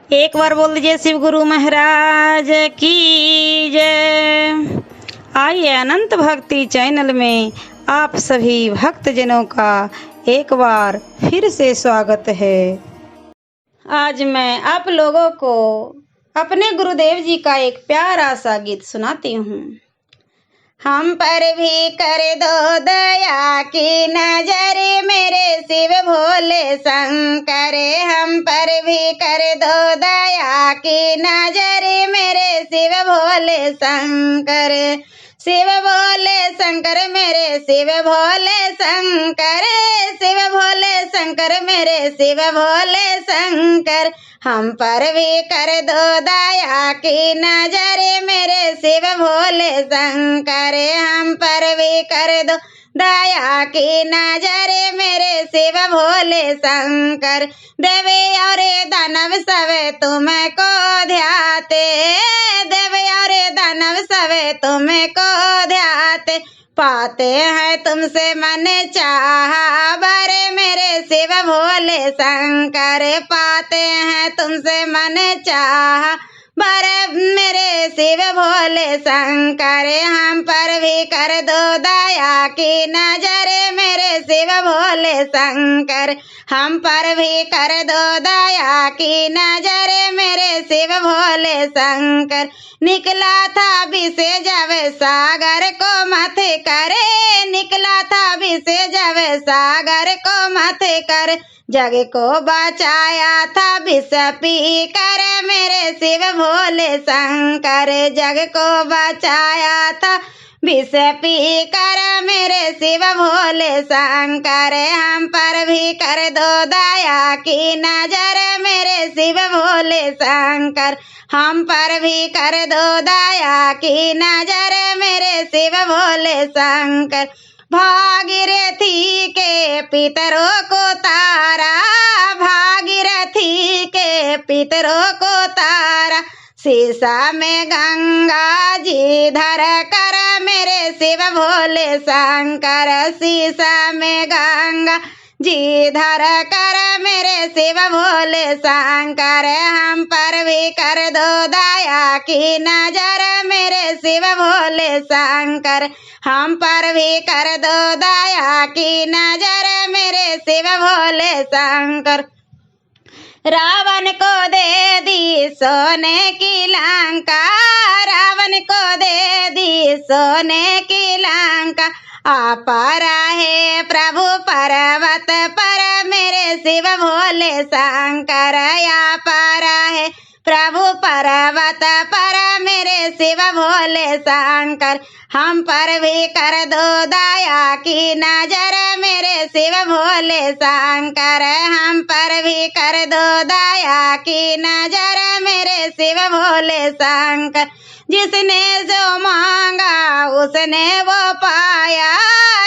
एक बार बोल दीजिए शिव गुरु महाराज की जय। आइए अनंत भक्ति चैनल में आप सभी भक्तजनों का एक बार फिर से स्वागत है। आज मैं आप लोगों को अपने गुरुदेव जी का एक प्यारा सा गीत सुनाती हूँ। हम पर भी कर दो दया की नजर मेरे शिव भोले शंकर, हम पर भी कर दो दया की नजर मेरे शिव भोले शंकर। शिव भोले शंकर मेरे शिव भोले शंकर, शिव भोले शंकर मेरे शिव भोले शंकर, हम पर भी कर दो दया की नजर मेरे शिव भोले शंकर, हम पर भी कर दो दया की नजर मेरे शिव भोले शंकर। देवी और दानव सब तुमको ध्याते, देवी और दानव सब तुमको ध्याते, पाते हैं तुमसे मन चाहा बर मेरे शिव भोले शंकर, पाते हैं तुमसे मन चाहा बर मेरे शिव भोले शंकर, हम पर भी कर दो दया की नजर मेरे शिव भोले शंकर, हम पर भी कर दो दया की नजर मेरे शिव भोले शंकर। निकला था विष जब सागर को मत करे, निकला था विष जब सागर को मत कर, जग को बचाया था विष पी कर मेरे शिव भोले शंकर, जग को बचाया था विष पी कर मेरे शिव भोले शंकर, हम पर भी कर दो दया की नजर मेरे शिव भोले शंकर, हम पर भी कर दो दया की नजर मेरे शिव भोले शंकर। भागीरथी के पितरों को तारा, भागीरथी के पितरों को तारा, शीशा में गंगा जी धर कर मेरे शिव भोले शंकर, शीशा में गंगा जी धर कर मेरे शिव भोले शंकर, हम पर भी कर दो दया की नजर मेरे शिव भोले शंकर, हम पर भी कर दो दया की नजर मेरे शिव भोले शंकर। रावण को दे दी सोने की लंका, रावण को दे दी सोने की लंका, आप रहे प्रभु पर्वत पर मेरे शिव भोले शंकर, आप रहे प्रभु पर्वत पर मेरे शिव भोले शंकर, हम पर भी कर दो दया की नजर मेरे शिव भोले शंकर, हम पर भी कर दो दया की नजर मेरे शिव भोले शंकर। जिसने जो मांगा उसने वो पाया,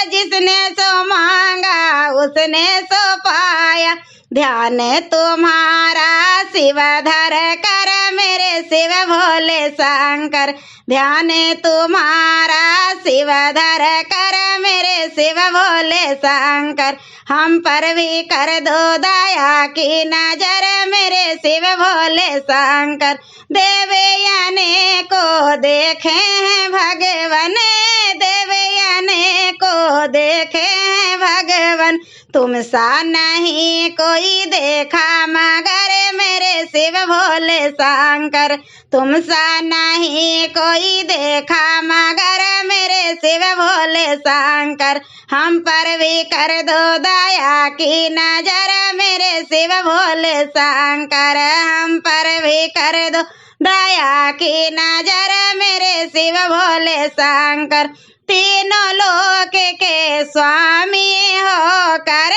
जिसने जो मांगा उसने सो पाया, ध्यान तुम्हारा शिव धर कर मेरे शिव भोले शंकर, ध्यान तुम्हारा शिव धर कर मेरे शिव भोले शंकर, हम पर भी कर दो दया की नजर मेरे शिव भोले शंकर। देवयाने को देखे हैं भगवान, देवयाने को देखे हैं भगवान, तुम सा नहीं कोई देखा मगर मेरे शिव भोले शंकर, तुम सा नहीं कोई देखा मगर मेरे शिव भोले शंकर, हम पर भी कर दो दया की नजर मेरे शिव भोले शंकर, हम पर भी कर दो दया की नजर मेरे शिव भोले शंकर। तीनों लोक के स्वामी हो कर,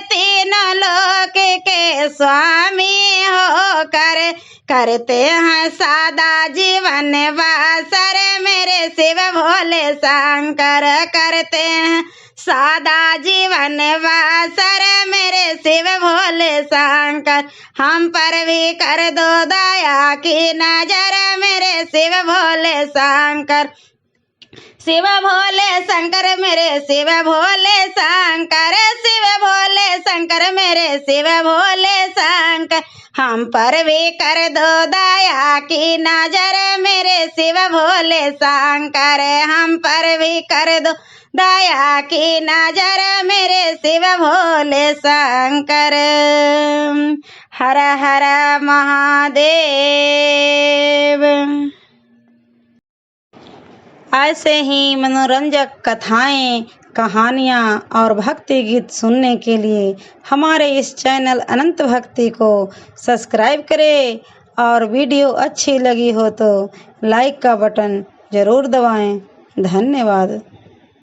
तीनों लोक के स्वामी हो कर, करते हैं सादा जीवन बसर मेरे शिव भोले शंकर, करते हैं सादा जीवन बसर मेरे शिव भोले शंकर, हम पर भी कर दो दया की नजर मेरे शिव भोले शंकर। शिव भोले शंकर मेरे शिव भोले शंकर, शिव भोले शंकर मेरे शिव भोले शंकर, हम पर भी कर दो दया की नजर मेरे शिव भोले शंकर, हम पर भी कर दो दया की नजर मेरे शिव भोले शंकर। हर हर महादेव। ऐसे ही मनोरंजक कथाएं, कहानियाँ और भक्ति गीत सुनने के लिए हमारे इस चैनल अनंत भक्ति को सब्सक्राइब करें और वीडियो अच्छी लगी हो तो लाइक का बटन ज़रूर दबाएं। धन्यवाद।